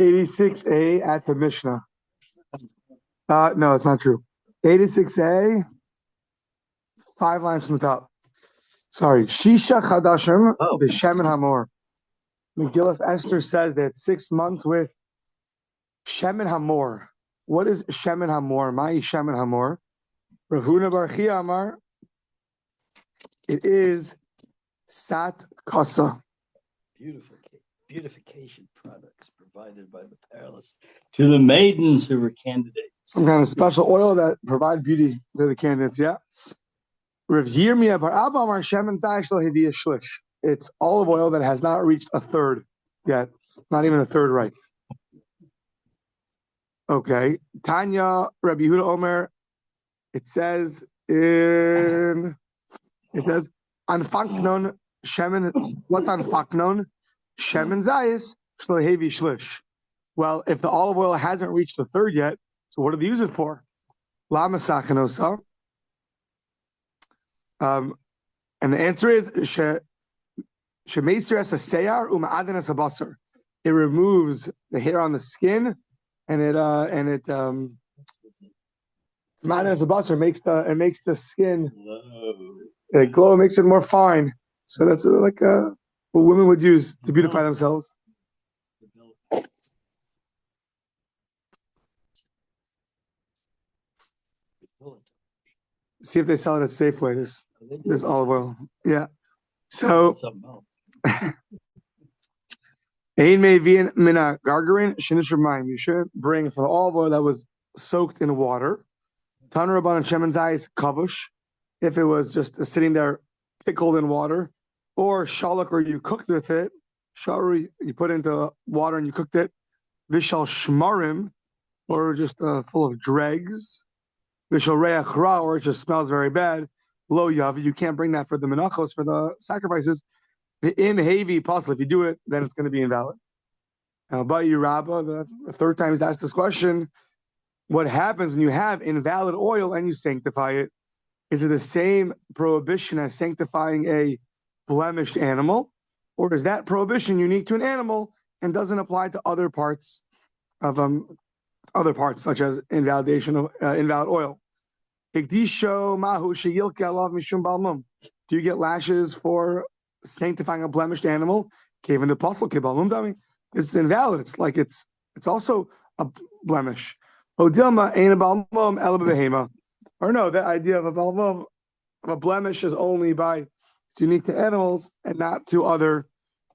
86a at the Mishnah. No, it's not true. 86a, 5 lines from the top. Sorry. Shisha Chadashim b'Shemen Hamor. Megillah Esther says that 6 months with Shemen Hamor. What is Shemen Hamor? Mai Shemen Hamor. Rav Huna bar Chia Amar. It is Sat Kasa. Beautification products provided by the perilous to the maidens who were candidates. Some kind of special oil that provide beauty to the candidates, yeah. Rav Yirmiyah bar Abba Amar Shemen Zayis Lo Hiviya Shlish. It's olive oil that has not reached a third yet. Not even a third right. Okay. Tanya, Rabbi Yehuda Omer, it says Anfaknon Shemen. What's Anfaknon? Shemen Zayis Shlo Hevi Shlish. Well, if the olive oil hasn't reached the third yet, so what do they use it for? Lama Sachanosa. And the answer is Shemeisir as a seyar uma'adin as a basar. It removes the hair on the skin, and it ma'adin as a basar makes the skin glow, makes it more fine. So that's like what women would use to beautify themselves. See if they sell it at Safeway. This olive oil, yeah. So, you should bring for the olive oil that was soaked in water. Tanuraban shemen zayis kavush, if it was just sitting there pickled in water, or shalak, or you cooked with it. Shari, you put it into water and you cooked it. Vishal shmarim, or just full of dregs. Vishal reach ra, or it just smells very bad. Lo yav, you can't bring that for the menachos, for the sacrifices. In heavy possible, if you do it, then it's going to be invalid. Now, by you, Rabbah, the third time he's asked this question: what happens when you have invalid oil and you sanctify it? Is it the same prohibition as sanctifying a blemished animal, or is that prohibition unique to an animal and doesn't apply to other parts, such as invalidation of invalid oil? Do you get lashes for sanctifying a blemished animal? Cave in the apostle kibalmum. This is invalid. It's like it's also a blemish. Odilma ain't a balmum elabehema. Or no, that idea of a balmum, of a blemish, is only it's unique to animals and not to other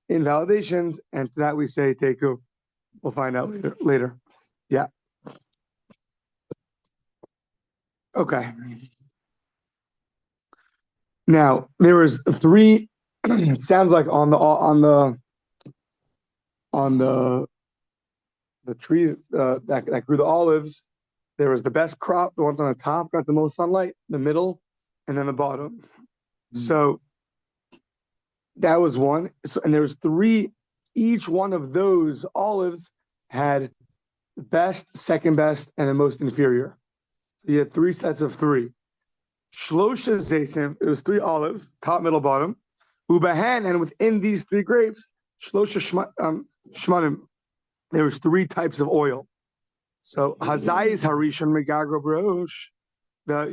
invalidations. And to that we say teku. We'll find out later. Yeah. Okay. Now there was 3. It sounds like on the tree that grew the olives, there was the best crop. The ones on the top got the most sunlight, the middle, and then the bottom. Mm-hmm. So that was one. So, and there was 3. Each one of those olives had the best, second best, and the most inferior. So you had 3 sets of 3. Shlosha zaytim, it was 3 olives, top, middle, bottom. Ubahan, and within these 3 grapes, shlosha shmanim, there was 3 types of oil. So hazayis harishon megagro brosh,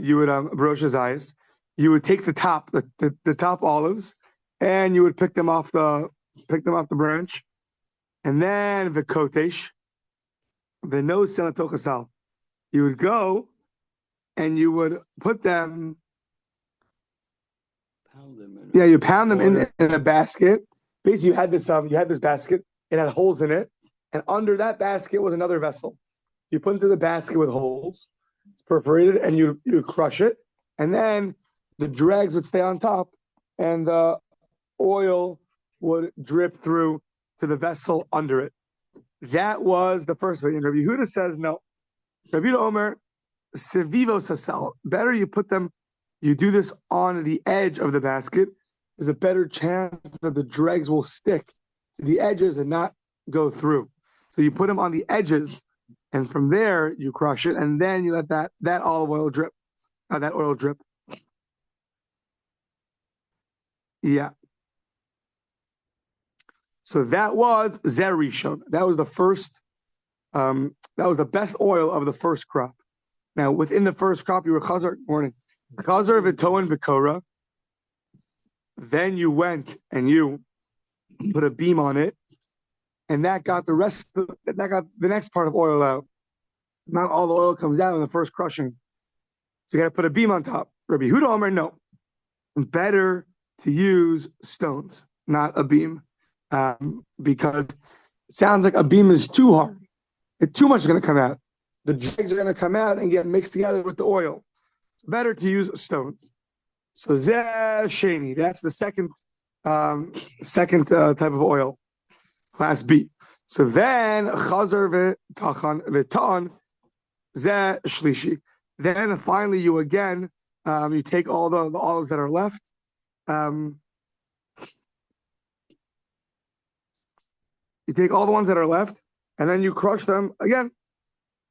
you would brosh hazayis. You would take the top, the top olives, and you would pick them off the branch, and then the kotesh, the no senatochasal. You would go and you would put them. You pound them in a basket. Basically, you had this basket. It had holes in it, and under that basket was another vessel. You put into the basket with holes. It's perforated, and you crush it, and then the dregs would stay on top, and the oil would drip through to the vessel under it. That was the first way. And Rabbi Yehuda says no. Rabbi Yehuda Omer, sevivo sasal. Better you put them. You do this on the edge of the basket. There's a better chance that the dregs will stick to the edges and not go through. So you put them on the edges, and from there you crush it, and then you let that olive oil drip, that oil drip. Yeah. So that was Zerishon. That was the first That was the best oil of the first crop. Now, within the first crop, you were chazar v'toen v'kora. Then you went and you put a beam on it, and that got the next part of oil out. Not all the oil comes out in the first crushing. So you got to put a beam on top. Rabbi Yehuda Omer, no. Better to use stones, not a beam, because it sounds like a beam is too hard. Too much is going to come out. The dregs are going to come out and get mixed together with the oil. It's better to use stones. So zeh sheni, that's the second type of oil, class B. So then chazer v'tachan v'tan zeh shlishi. Then finally you again you take all the olives that are left. You take all the ones that are left, and then you crush them again.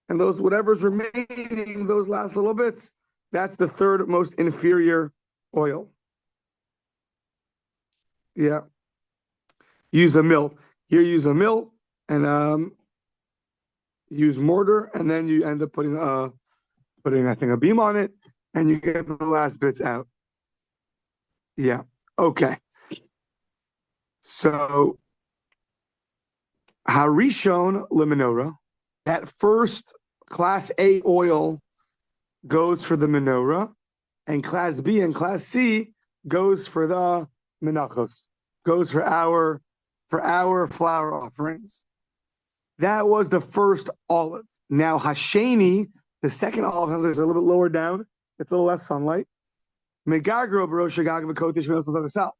And those whatever's remaining, those last little bits, that's the third most inferior oil. Yeah. Use a mill. Here, use a mill and use mortar, and then you end up putting I think a beam on it, and you get the last bits out. Yeah. Okay. So Harishon lemenorah, that first class A oil goes for the menorah, and class B and class C goes for the menachos, goes for our flour offerings. That was the first olive. Now Hasheni, the second olive, is a little bit lower down, it's a little less sunlight. Megagro barosha gag v'kotesh v'nosal.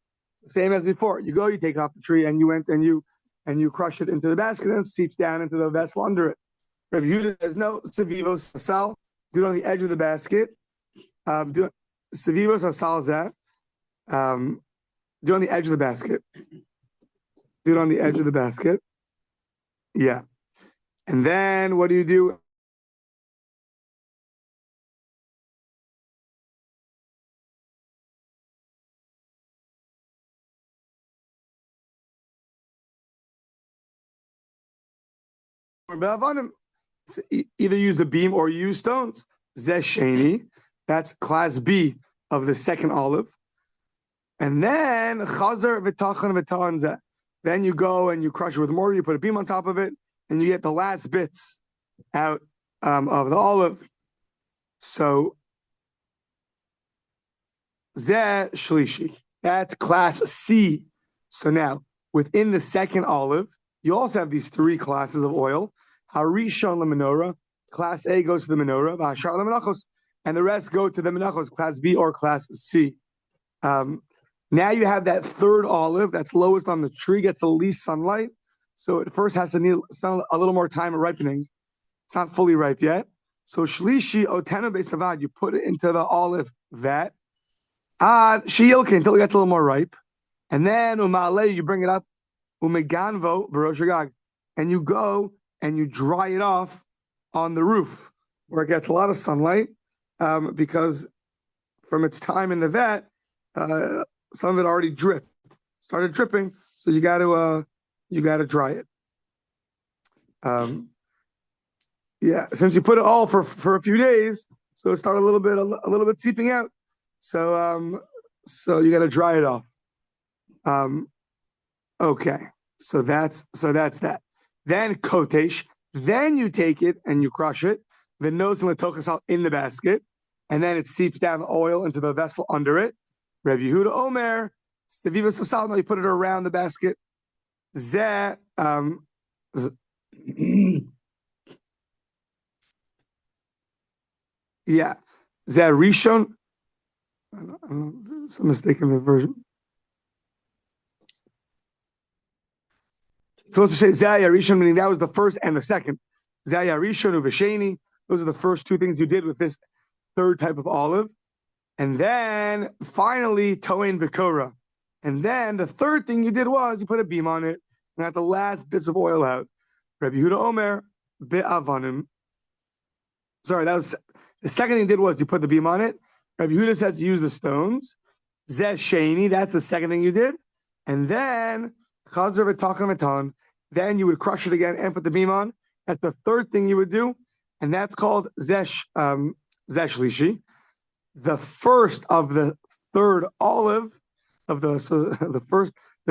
Same as before. You go, you take it off the tree, and you went and you crush it into the basket, and it seeps down into the vessel under it. Rabbi Yehuda says no. Sevivos asal. Do it on the edge of the basket. Sevivos asal zeh. Do it on the edge of the basket. Do it on the edge of the basket. Yeah. And then what do you do? So either use a beam or use stones. Zesheni, that's class B of the second olive. And then chazer v'tachan v'tanzeh. Then you go and you crush it with mortar. You put a beam on top of it, and you get the last bits out of the olive. So zeh shlishi, that's class C. So now within the second olive, you also have these three classes of oil. Harishon lemenorah, class A goes to the menorah, v'hashar lemenachos, and the rest go to the menachos, class B or class C. Now you have that third olive that's lowest on the tree, gets the least sunlight, so it first has to spend a little more time ripening. It's not fully ripe yet. So shlishi otena beisavad, you put it into the olive vat, sheyilke, until it gets a little more ripe, and then umale, you bring it up, umeganvo baroshagag, and you go and you dry it off on the roof where it gets a lot of sunlight, because from its time in the vat, some of it already started dripping. So you got to dry it. Yeah, since you put it all for a few days, so it started a little bit seeping out. So you got to dry it off. Okay, so that's that. Then kotesh, then you take it and you crush it. The nose and the tochasal in the basket, and then it seeps down the oil into the vessel under it. Rabbi Yehuda Omer, sevivos asal, no, you put it around the basket. Zeh, yeah, zeh rishon. I don't know, there's a mistake in the version. It's supposed to say Zaya Rishon, meaning that was the first and the second. Zaya Rishon uvesheni. Those are the first two things you did with this third type of olive. And then finally, Toin Vikora. And then the third thing you did was you put a beam on it and got the last bits of oil out. Rabbi Yehuda Omer, be'avanim. Sorry, that was the second thing you did was you put the beam on it. Rabbi Yehuda says use the stones. Zeh sheni, that's the second thing you did. And then chazer v'tachan v'tan, then you would crush it again and put the beam on, That's the third thing you would do, and that's called zesh shlishi. The first of the third olive of the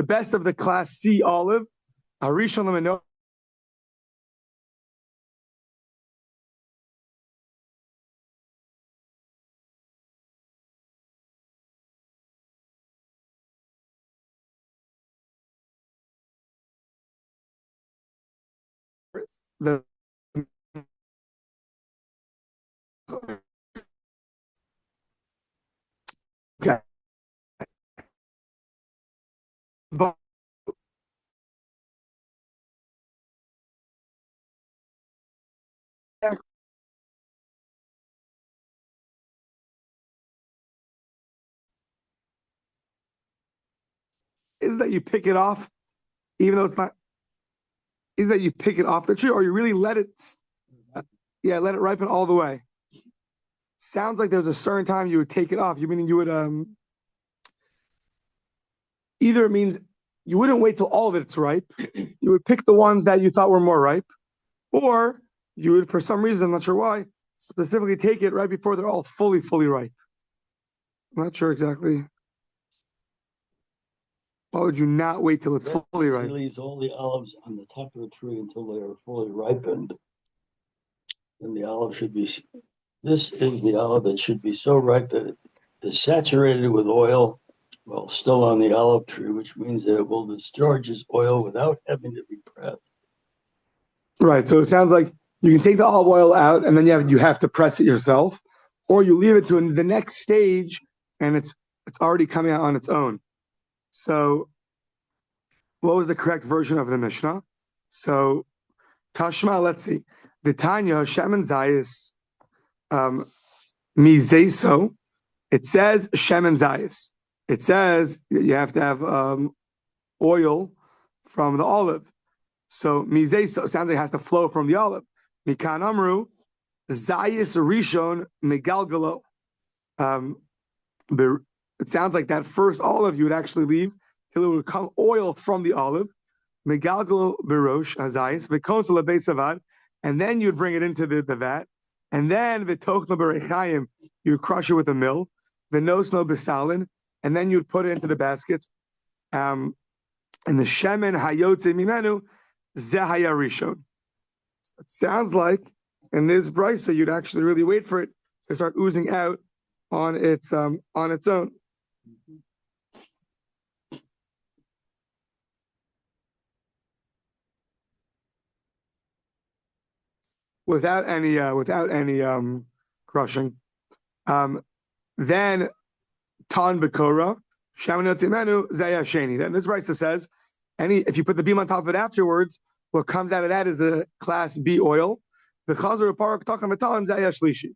best of the class C olive, Arishon Lemeno. The okay. But is that you pick it off, even though it's not. Is that you pick it off the tree, or you really let it? Let it ripen all the way. Sounds like there's a certain time you would take it off. You mean you would either it means you wouldn't wait till all of it's ripe. You would pick the ones that you thought were more ripe, or you would, for some reason, I'm not sure why, specifically take it right before they're all fully ripe. I'm not sure exactly. Why would you not wait till it's fully ripe? He leaves all the olives on the top of the tree until they are fully ripened. And the olive should be, this is the olive that should be so ripe that it is saturated with oil while still on the olive tree, which means that it will discharge its oil without having to be pressed. Right. So it sounds like you can take the olive oil out and then you have to press it yourself, or you leave it to the next stage and it's already coming out on its own. So what was the correct version of the Mishnah? So Tashma, let's see. The Tanya, Shemen Zayis, Mizeso, it says Shemen Zayis. It says you have to have oil from the olive. So Mizeso sounds like it has to flow from the olive. Mikan Amru, Zayis Rishon Megalgalo. It sounds like that first olive you would actually leave till it would come oil from the olive. Megalgalo Birosh Hazayis, Vikonsula Beisavad. And then you'd bring it into the vat, and then v'tochno b'reichayim, you'd crush it with a mill, v'nosno b'salin, and then you'd put it into the baskets. And the shemen hayotze mimenu zeh haya rishon. It sounds like in this brisa you'd actually really wait for it to start oozing out on its own. Without any crushing. Then Tan Bekora, Shamanot Timenu, Zaya Shani. Then this Brisa says, if you put the beam on top of it afterwards, what comes out of that is the class B oil. The Chazar Parak Takam Matan Zaya Shlishi.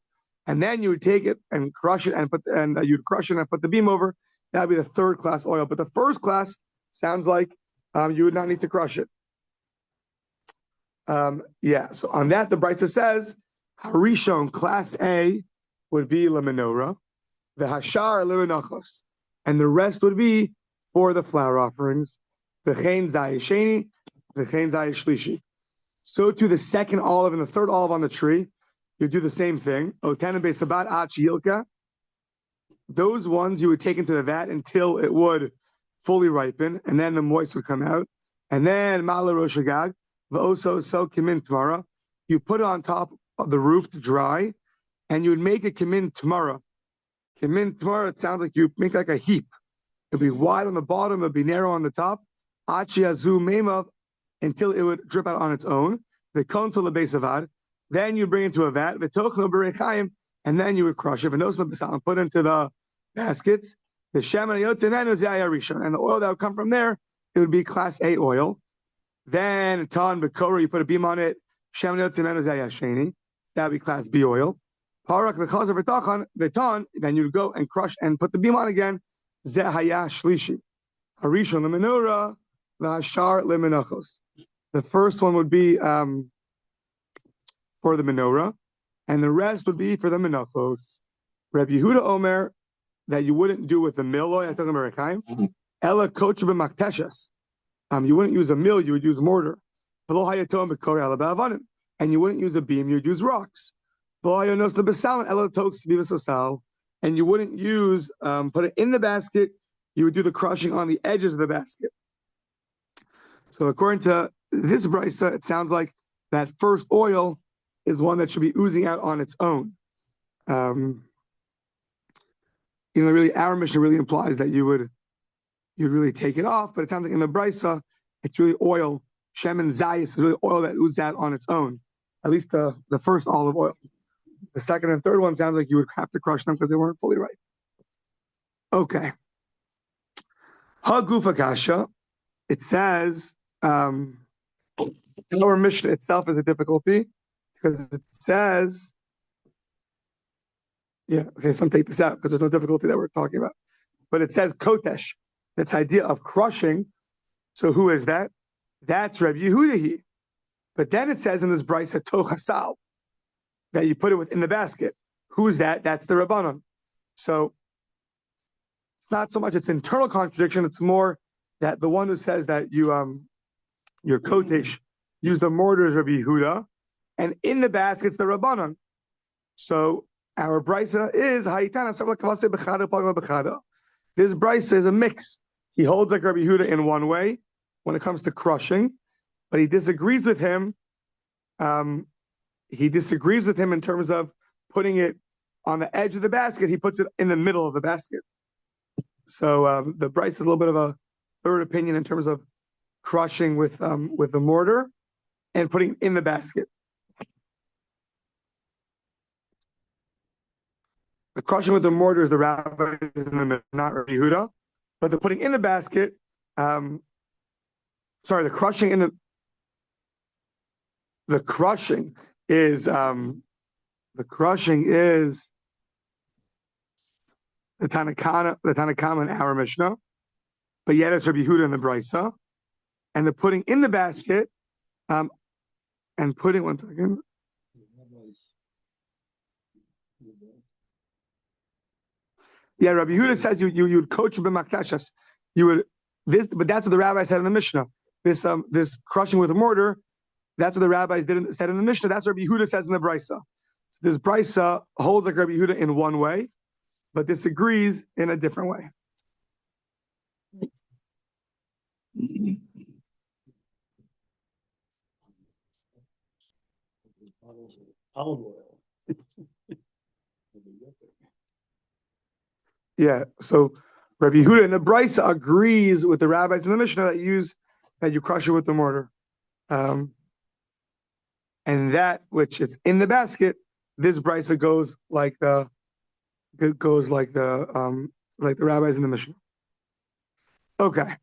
And then you would take it and crush it and you'd crush it and put the beam over. That would be the third class oil. But the first class sounds like you would not need to crush it. So on that, the Brisa says, Harishon, class A, would be la menorah, the hashar lemenachos, and the rest would be for the flower offerings, the chen zayis sheni, the chen zayis shlishi. So to the second olive and the third olive on the tree, you do the same thing. Oten beisabat ach yilka. Those ones you would take into the vat until it would fully ripen, and then the moist would come out, and then ma'ala rosh hagag. Also, so kimin tomorrow, you put it on top of the roof to dry, and you would make a kimin tomorrow. Kimin tomorrow, it sounds like you make like a heap. It'd be wide on the bottom, it'd be narrow on the top. Achiazu mema, until it would drip out on its own. The konsul lebesavad. Then you bring it to a vat. V'tochno b'reichayim, and then you would crush it. V'nosno b'salim, put it into the baskets. The shemen yotze menu zayah rishon, and the oil that would come from there, it would be class A oil. Then Tan Bekora, you put a beam on it. Shemanot Zimenu Zayah Sheni. That would be class B oil. Parak the Chazer V'Tachan, the Tan, then you'd go and crush and put the beam on again. Zeh Haya Shlishi. Harishon the menorah, the Hashar le Menachos. The first one would be for the menorah, and the rest would be for the Menachos. Rabbi Yehuda Omer, that you wouldn't do with the mill oil, I'm talking about Rekaim. Ella Koch B'Makteshas. You wouldn't use a mill, you would use mortar. and you wouldn't use a beam, you'd use rocks. And you wouldn't use, put it in the basket, you would do the crushing on the edges of the basket. So according to this brisa, it sounds like that first oil is one that should be oozing out on its own. Really, our mission really implies that you'd really take it off, but it sounds like in the brisa, it's really oil. Shem and Zayis is really oil that oozes out on its own. At least the first olive oil. The second and third one sounds like you would have to crush them because they weren't fully ripe. Okay. Hagufa kasha. It says our mission itself is a difficulty because it says, some take this out because there's no difficulty that we're talking about. But it says kotesh. That's idea of crushing. So who is that? That's Rabbi Yehuda. But then it says in this brisa tochasal that you put it within the basket. Who's that? That's the Rabbanon. So it's not so much its internal contradiction. It's more that the one who says that your kotesh, use the mortar is Rabbi Yehuda, and in the basket's the Rabbanon. So our brisa is this brisa is a mix. He holds like Rabbi Yehuda in one way when it comes to crushing, but he disagrees with him. He disagrees with him in terms of putting it on the edge of the basket. He puts it in the middle of the basket. So the brisa is a little bit of a third opinion in terms of crushing with the mortar and putting it in the basket. The crushing with the mortar is the rabbis in the middle, not Rabbi Yehuda. But the putting in the basket, the crushing in the crushing is the Tanakama in our Mishnah, but yet it's Rabbi Yehuda in the Brisa, and the putting in the basket, and putting one second. Yeah, Rabbi Yehuda says you'd coach b'maktashas. But that's what the rabbi said in the Mishnah. This crushing with a mortar, that's what the rabbis said in the Mishnah. That's what Rabbi Yehuda says in the Brisa. So this Brisa holds like Rabbi Yehuda in one way, but disagrees in a different way. Olive oil. Yeah, so Rabbi Yehuda in the Brisa agrees with the rabbis in the Mishnah that you crush it with the mortar, and that which is in the basket, this Brisa goes like the rabbis in the Mishnah. Okay,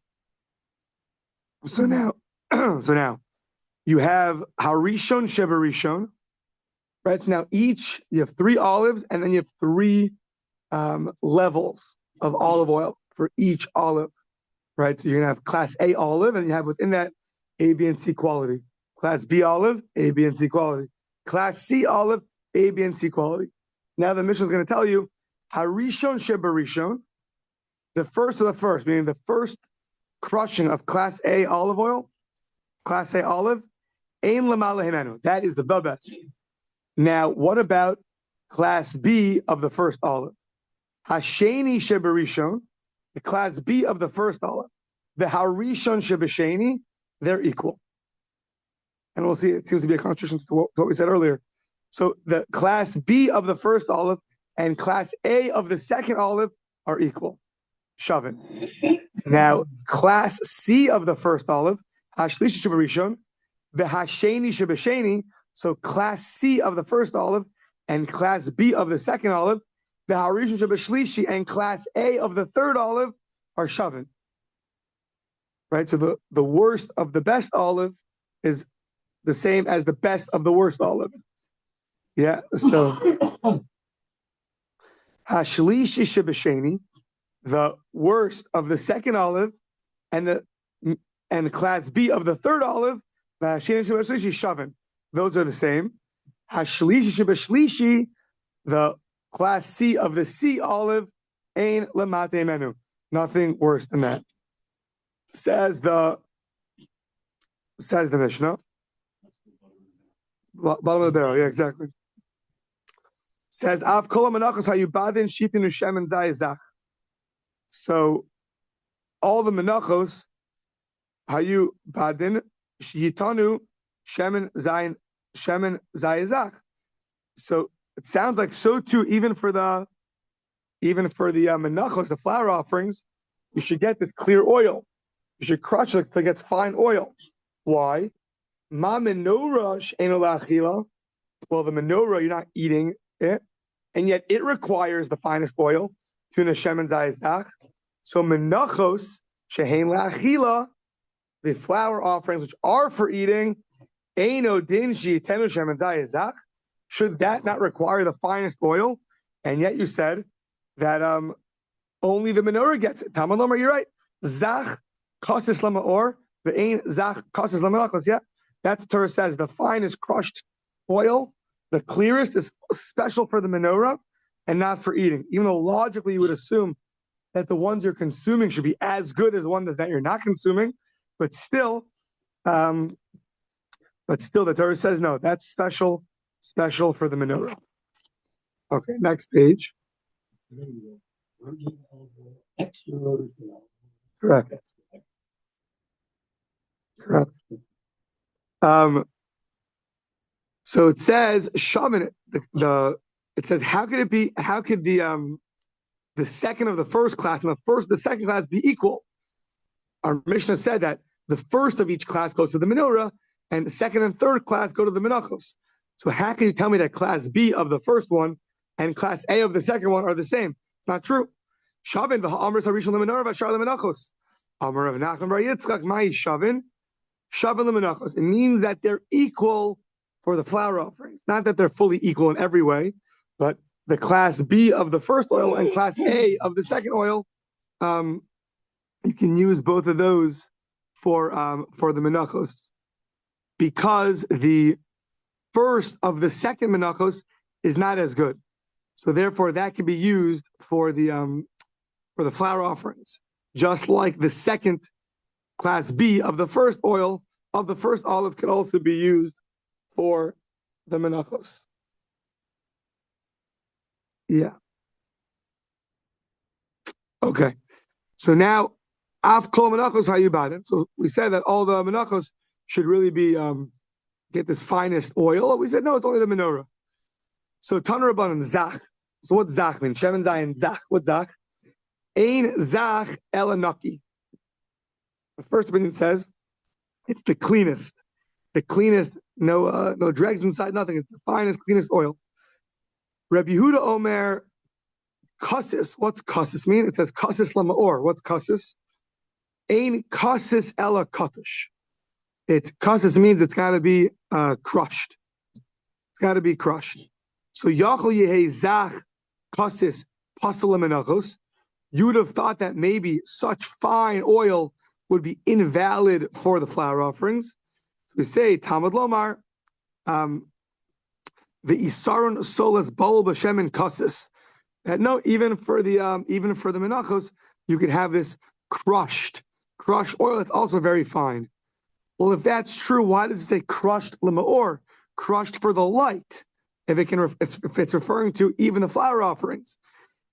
so now you have Harishon Shebarishon, right? So now you have 3 olives, and then you have 3 levels of olive oil for each olive, right? So you're gonna have class A olive, and you have within that A, B, and C quality. Class B olive, A, B, and C quality. Class C olive, A, B, and C quality. Now the Mishnah is going to tell you Harishon Shebarishon, the first of the first, meaning the first crushing of class A olive oil, class A olive, Ein Lamala Himenu. That is the best. Now, what about class B of the first olive? Hasheni Shebarishon, the class B of the first olive. The Harishon Shebasheni, they're equal. And we'll see, it seems to be a contradiction to what we said earlier. So the class B of the first olive and class A of the second olive are equal. Shavin. Now, class C of the first olive, Hashlishi Shebarishon, the Hasheni Shebasheni, so class C of the first olive and class B of the second olive, the Harishon Shebashlishi and class A of the third olive are Shavin. Right? So the worst of the best olive is the same as the best of the worst olive. Yeah, so Hashlishi Shebasheni, the worst of the second olive, and class B of the third olive, the Hasheni Shebashlishi Shavin. Those are the same. Hashlishi Shebashlishi, the class C of the C olive, Ein Lamate Menu. Nothing worse than that. Says the Mishnah. Bottom of the barrel, yeah, exactly. Says Av Kol Menachos Hayubadin Shitin Ushem and Zayizach. So all the Menachos Hayubadin Shitanu Shemen Zayizach. So it sounds like so too, even for the Menachos, the flour offerings, you should get this clear oil. You should crush it till it gets fine oil. Why? Ma menorah she'eno la'achila. Well, the menorah, you're not eating it, and yet it requires the finest oil. Tuna shemen zayizach. So menachos she'en la'achila, the flour offerings which are for eating, eino din she'itenu shemen zayizach. Should that not require the finest oil? And yet you said that only the menorah gets it. Talmud Lomar, you're right. Zach kasis lamaor, the ain zach kasis lamalachos. Yeah, that's what Torah says. The finest crushed oil, the clearest, is special for the menorah and not for eating. Even though logically you would assume that the ones you're consuming should be as good as one that you're not consuming, but still, the Torah says no. That's special for the menorah. Okay, next page. Correct. So it says shaman. It says how could it be? How could the second of the first class and the second class be equal? Our Mishnah said that the first of each class goes to the menorah, and the second and third class go to the menachos. So how can you tell me that class B of the first one and class A of the second one are the same? It's not true. Shavin v'ha'amris harishon lemenorah v'ashar lemenachos. Amar of Nachman bar Yitzchak ma'i shavin lemenachos. It means that they're equal for the flour offerings. Not that they're fully equal in every way, but the class B of the first oil and class A of the second oil, you can use both of those for the menachos, because the first of the second menachos is not as good. So therefore, that can be used for the flour offerings, just like the second class B of the first oil of the first olive could also be used for the menachos. Yeah. Okay. So now, af kol menachos hayubadin. So we said that all the menachos should really be get this finest oil. We said no, it's only the menorah. So Tanur Rabbanan Zach. So what's Zach mean? Shemen Zayin Zach. What's Zach? Ein Zach Elanaki. The first opinion says it's the cleanest. The cleanest, no dregs inside, nothing. It's the finest, cleanest oil. Rabbi Yehuda Omer Kasis. What's Kasis mean? It says Kasis Lamaor. What's Kasis? Ein Kasis Ela Katush. It's Kasis means it's got to be crushed. It's got to be crushed. So Yachol Yehei Zach Kasis Pasal Menachos. You would have thought that maybe such fine oil would be invalid for the flour offerings. So we say Talmud Lomar, the Isaron Solas Bol B'Shem and Kasis. That no, even for the menachos, you could have this crushed oil. It's also very fine. Well, if that's true, why does it say crushed lemaor, crushed for the light? If it's referring to even the flour offerings,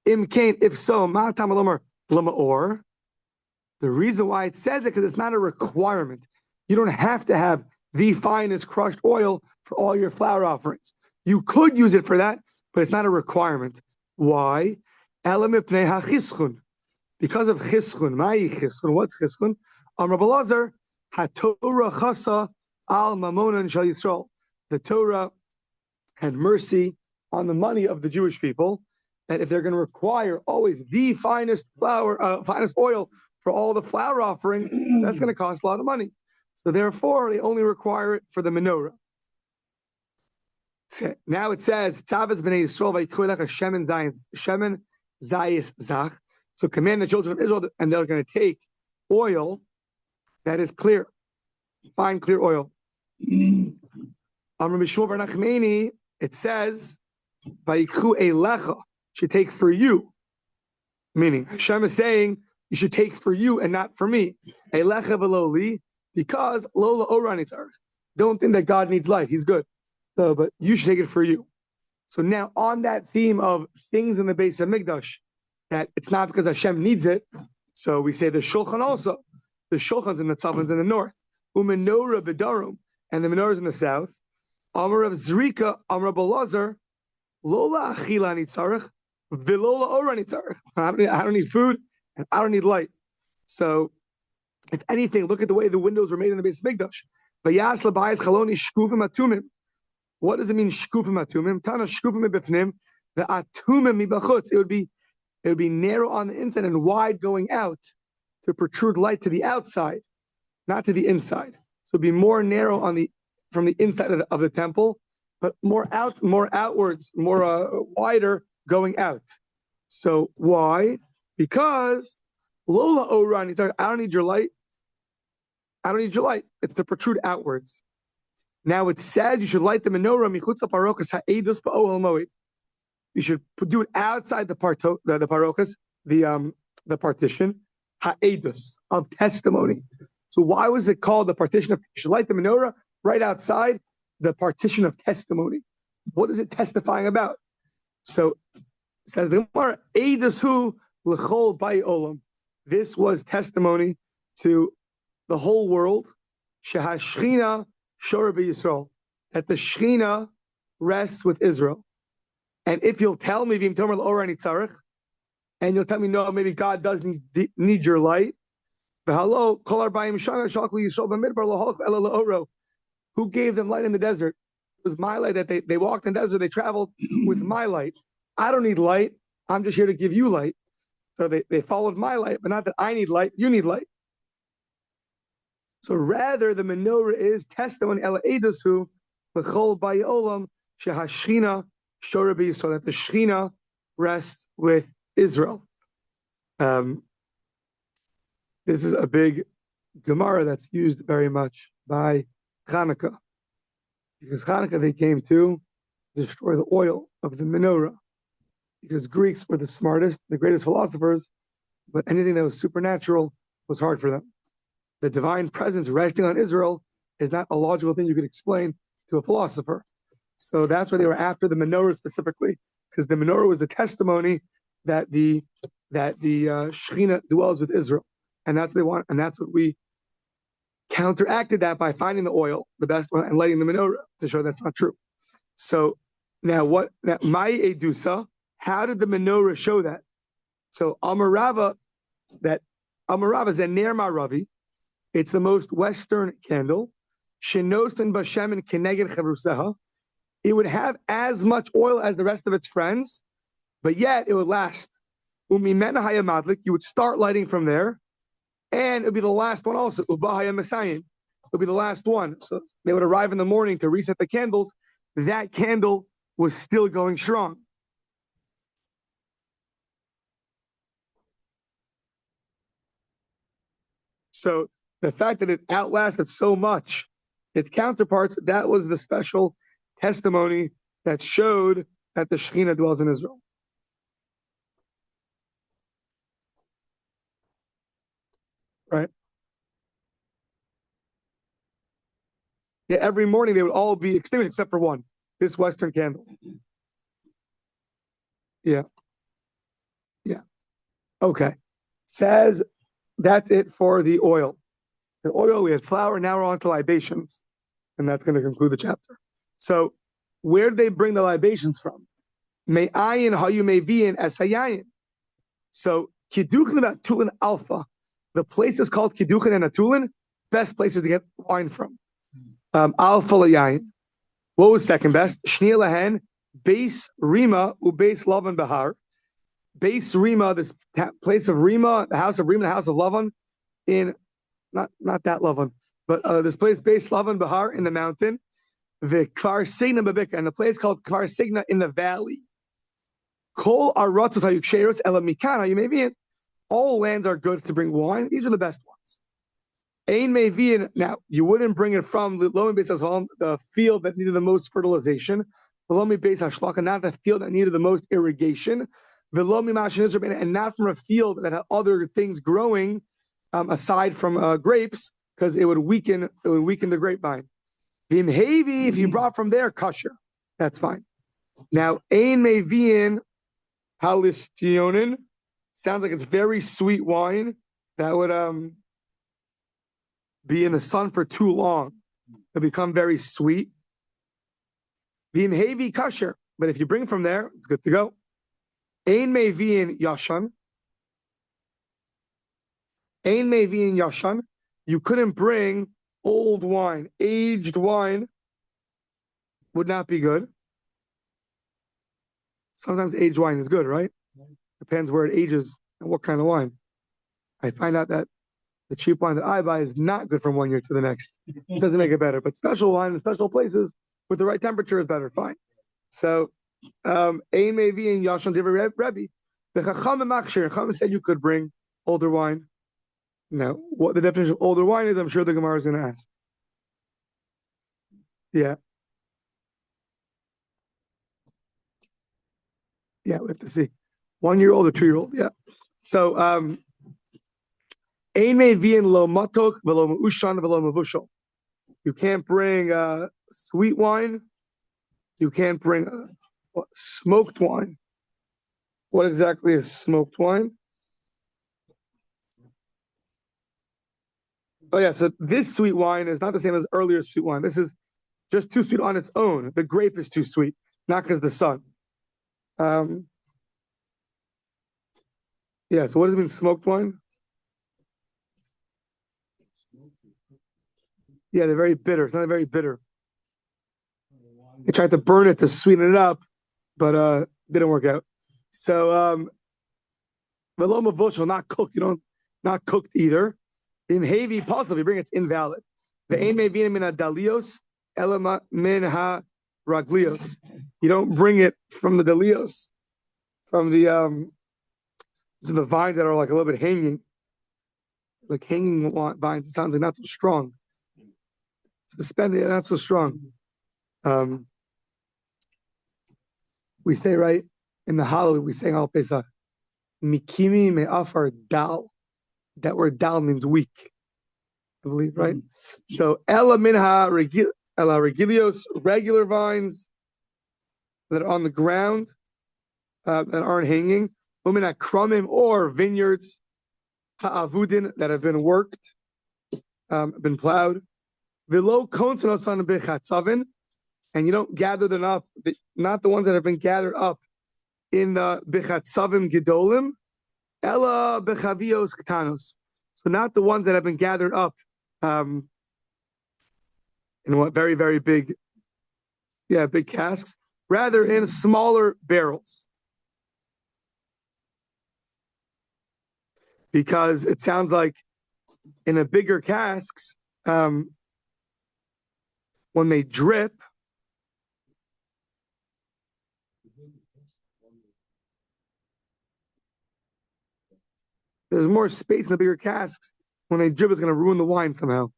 imkain. If so, ma'atam lomar lemaor. The reason why it says it because it's not a requirement. You don't have to have the finest crushed oil for all your flour offerings. You could use it for that, but it's not a requirement. Why? Because of chischun. Ma'i chischun. What's chischun? Rabbi Lazar, HaTorah chasa al mamonan shel Yisrael. The Torah had mercy on the money of the Jewish people, that if they're going to require always the finest finest oil for all the flour offerings, that's going to cost a lot of money. So therefore, they only require it for the menorah. Now it says, "Tzavas b'nei Yisrael v'yitchoylech shemen zayis zach." So command the children of Israel, and they're going to take oil that is clear, fine, clear oil. Rabbi Shmuel bar Nachmani, it says, "Vayikhu elecha," should take for you. Meaning, Hashem is saying you should take for you and not for me. Elecha v'lo li, because lo la'oran itzarech. Don't think that God needs light. He's good. So, but you should take it for you. So now on that theme of things in the base of Mikdash, that it's not because Hashem needs it. So we say the Shulchan also. The Shulchan's in the Tzavans in the north. Umenorah B'darum, and the menorahs in the south. Amar of Zrika, Amar Belazar, Lola Achila Nitzarech, Vilola Ora Nitzarech. I don't need food and I don't need light. So, if anything, look at the way the windows were made in the base of Mikdash. Vayas labayis chaloni shkufim atumim. What does it mean shkufim atumim? Tana shkufim mibifnim, the atumim mibachutz. It would be narrow on the inside and wide going out to protrude light to the outside, not to the inside. So it'd be more narrow from the inside of the temple, but more outwards, more wider going out. So why? Because Lola Oran, I don't need your light. I don't need your light. It's to protrude outwards. Now it says you should light the menorah michutz parokas ha'edus ba'ohel moed. You should do it outside the parokas, the partition ha'edus of testimony. So why was it called the partition of? You should light the menorah right outside the partition of testimony. What is it testifying about? So says the Gemara, edus hu l'chol bay olam. This was testimony to the whole world. Shehashchina shora b'Yisrael, that the Shechina rests with Israel. And if you'll tell me, and you'll tell me, no, maybe God does need your light. Who gave them light in the desert? It was my light that they walked in the desert. They traveled with my light. I don't need light. I'm just here to give you light. So they followed my light, but not that I need light. You need light. So rather, the menorah is testimony ela edasu l'chol bayolam shehashchina shora b'Yisrael, that the Shechina rests with Israel. This is a big Gemara that's used very much by Hanukkah, because Hanukkah they came to destroy the oil of the menorah, because Greeks were the smartest, the greatest philosophers, but anything that was supernatural was hard for them. The divine presence resting on Israel is not a logical thing you could explain to a philosopher. So that's why they were after the menorah specifically, because the menorah was the testimony that the Shechina dwells with Israel, and that's what they want, and that's what we counteracted that by finding the oil, the best one, and lighting the menorah to show that's not true. So now my edusa, how did the menorah show that? So Amarava is a ner maravi. It's the most western candle. Shenostin bashem keneged chavruseha. It would have as much oil as the rest of its friends, but yet it would last. Umimena hayamadlik. You would start lighting from there, and it would be the last one also. Ubahaya masayin. It would be the last one. So they would arrive in the morning to reset the candles. That candle was still going strong. So the fact that it outlasted so much its counterparts, that was the special testimony that showed that the Shechina dwells in Israel. Right? Yeah, every morning they would all be extinguished except for one, this Western candle. Yeah. Yeah. Okay. Says that's it for the oil. The oil, we had flour, now we're on to libations. And that's going to conclude the chapter. So, where did they bring the libations from? Me'ayin hayu meviyin es hayayin. So, Kidduchin Atulin Alpha, the place is called Kidduchin and Atulin, best places to get wine from. Alpha layayin. What was second best? Shnia lahen, Beis Rima, Ubeis Lavan Bahar. Beis Rima, this place of Rima, the house of Rima, the house of Lavan, in not that Lavan, but this place Beis Lavan Bahar in the mountain, the Kfar Signa Babika, and the place called Kfar Signa in the valley. Kol Aratos Hayuksheros Elamikana, you may be in. All lands are good to bring wine. These are the best ones. Ein Mevian, now you wouldn't bring it from the Lomi Beis Haslam, the field that needed the most fertilization, the Lomi Beis Hashlaka, not the field that needed the most irrigation, the Lomi Mashin Israel, and not from a field that had other things growing aside from grapes, because it would weaken the grapevine. Vimhevi, if you brought from there, kosher. That's fine. Now, ein meviin halistionin. Sounds like it's very sweet wine that would be in the sun for too long. It'll become very sweet. Vimhevi kosher. But if you bring from there, it's good to go. Ein meviin yashan. Ein meviin yashan. You couldn't bring old wine. Aged wine would not be good. Sometimes aged wine is good, right? Depends where it ages and what kind of wine. I find out that the cheap wine that I buy is not good from one year to the next. It doesn't make it better. But special wine in special places with the right temperature is better. Fine. So, Ein meviin yashan divrei Rebbe. The Chacham said you could bring older wine. Now, what the definition of older wine is, I'm sure the Gemara is going to ask. Yeah. Yeah, we have to see. 1 year old or 2 year old. Yeah. So, Ein meviin lo matok velo meushan velo mevushal. You can't bring sweet wine. You can't bring smoked wine. What exactly is smoked wine? Oh, yeah. So this sweet wine is not the same as earlier sweet wine. This is just too sweet on its own. The grape is too sweet, not because the sun. Yeah. So what does it mean, smoked wine? Yeah, they're very bitter. It's not very bitter. They tried to burn it to sweeten it up, but didn't work out. So, velo mevushal, not cooked. You don't, not cooked either. In heavy, possibly bring it's invalid. The ein meviin min hadalios elama min ha raglios. You don't bring it from the dalios, from the vines that are like a little bit hanging, like hanging vines. It sounds like not so strong. Suspended, not so strong. We say right in the Hallel, we say Al Pesach, Mikimi me'afar dal. That word dal means weak, I believe, right? So ela minha regilios, regular vines that are on the ground, that aren't hanging. Umina kromim, or vineyards, ha'avudin, that have been worked, been plowed. Velo konsonosan bechatzavin, and you don't gather them up, not the ones that have been gathered up in the bechatzavim gedolim, ella bechavios ktanos. So not the ones that have been gathered up in what very, very big, big casks, rather in smaller barrels. Because it sounds like in the bigger casks, when they drip, there's more space in the bigger casks. When they drip, it's going to ruin the wine somehow.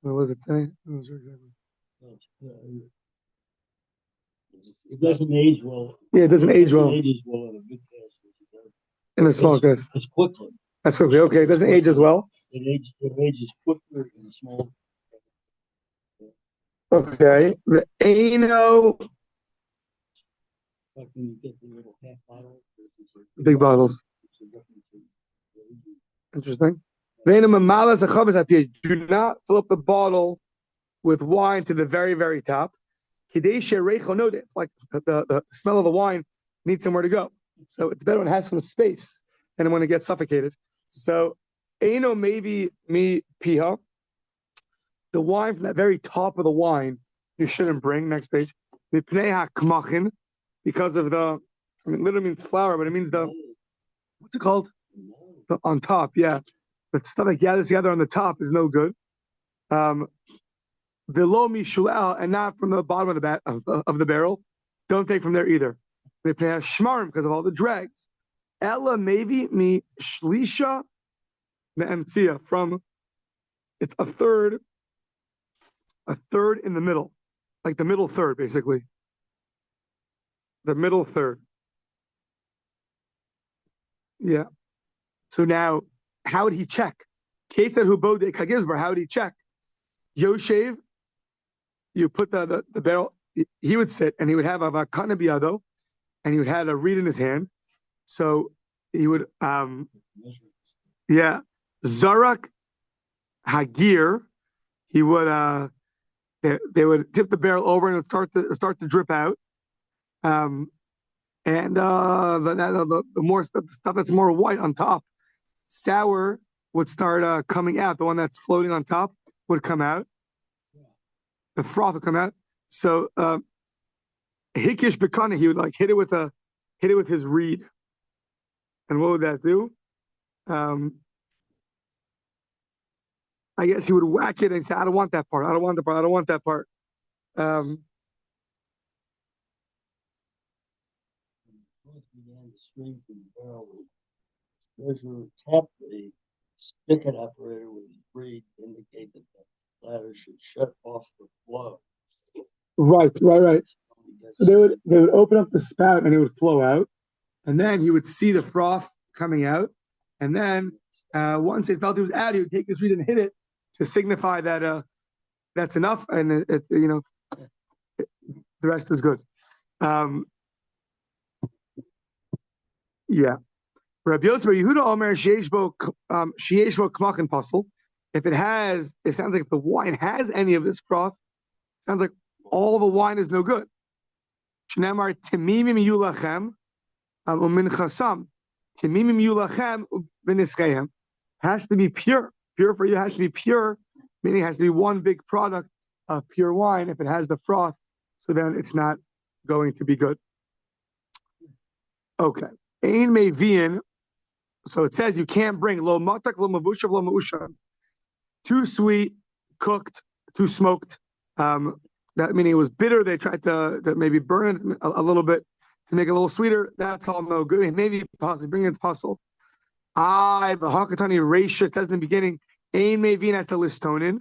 What was it saying? I'm not sure exactly. It doesn't age well. Yeah, it doesn't age well. It ages well in a big cask. In a small cask. It's quickly. That's quickly. Okay, it doesn't age as well. It ages quicker in a small. Okay. The ano. Like when you get the little half bottle. Big bottles. Interesting. Do not fill up the bottle with wine to the very, very top. Like the smell of the wine needs somewhere to go. So it's better when it has some space than when it gets suffocated. So, Aino maybe me piha. The wine from that very top of the wine you shouldn't bring. Next page. Because of the, literally means flour, but it means the, what's it called? The, on top, yeah. The stuff that gathers together on the top is no good. The lo mishulel, and not from the bottom of the barrel. Don't take from there either. Shmarim, because of all the dregs. Ella maybe mi shlisha me'emtzia, from, it's a third in the middle, like the middle third, basically. The middle third. Yeah. So now, how would he check? Kate said, "Who bode kagizbar?" How would he check? Yoshev you put the barrel. He would sit and he would have a vakana biyado, and he would have a reed in his hand. So he would zarak hagir. He would they would tip the barrel over and it would start to drip out. And the more stuff that's more white on top, sour would start coming out. The one that's floating on top would come out. The froth would come out. So hikish bekana, he would like hit it with his reed. And what would that do? I guess he would whack it and say, "I don't want that part. I don't want the part. I don't want that part." Began to stream from the barrel. Treasurer tapped the spigot operator with his reed to indicate that the latter should shut off the flow. Right. So they would open up the spout and it would flow out, and then he would see the froth coming out, and then once they felt it was out, he would take his reed and hit it to signify that that's enough, and the rest is good. Yeah. Rabbi Yehuda Omer Sheieshbo Kmachin Puzzle. If it sounds like if the wine has any of this froth, sounds like all the wine is no good. Shnemar Timimim Yulachem Umin Chasam. Timimim Yulachem V'Nischeihem. Has to be pure. Pure for you has to be pure, meaning it has to be one big product of pure wine. If it has the froth, so then it's not going to be good. Okay. Ein Mevian. So it says you can't bring lo matak, lo mavushav, lo ma'ushav. Too sweet, cooked, too smoked. That meaning it was bitter. They tried to maybe burn it a little bit to make it a little sweeter. That's all no good. Maybe possibly bring in its puzzle. The Hakatani Reisha, it says in the beginning, Ein Mevin has to listonin.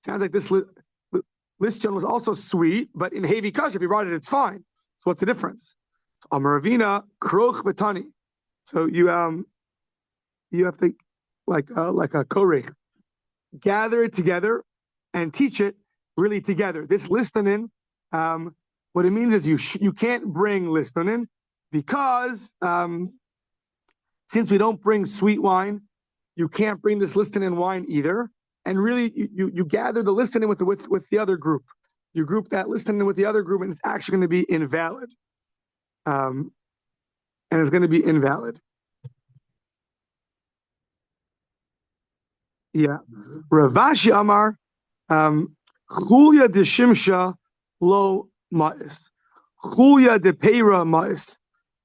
Sounds like this liston was also sweet, but in Hevi Kash, if you brought it, it's fine. So what's the difference? Amaravina, Kroch Batani. So you have to like a korech, gather it together and teach it really together. This listonin, what it means is you can't bring listonin because since we don't bring sweet wine, you can't bring this listonin wine either. And really, you gather the listonin with the other group. You group that listonin with the other group, and it's actually going to be invalid. And it's going to be invalid. Yeah. Ravashi Amar, Chulya de Shimsha lo ma'is. Chulya de Peira ma'is.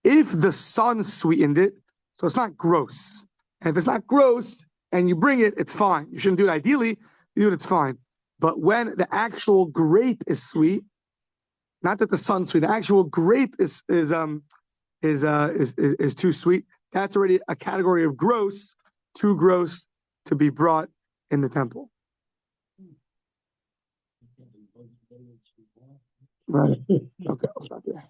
If the sun sweetened it, so it's not gross. And if it's not gross and you bring it, it's fine. You shouldn't do it ideally. You do it, it's fine. But when the actual grape is sweet, not that the sun's sweet, the actual grape is too sweet, that's already a category of gross, too gross to be brought in the temple. Right. Okay, I'll stop there.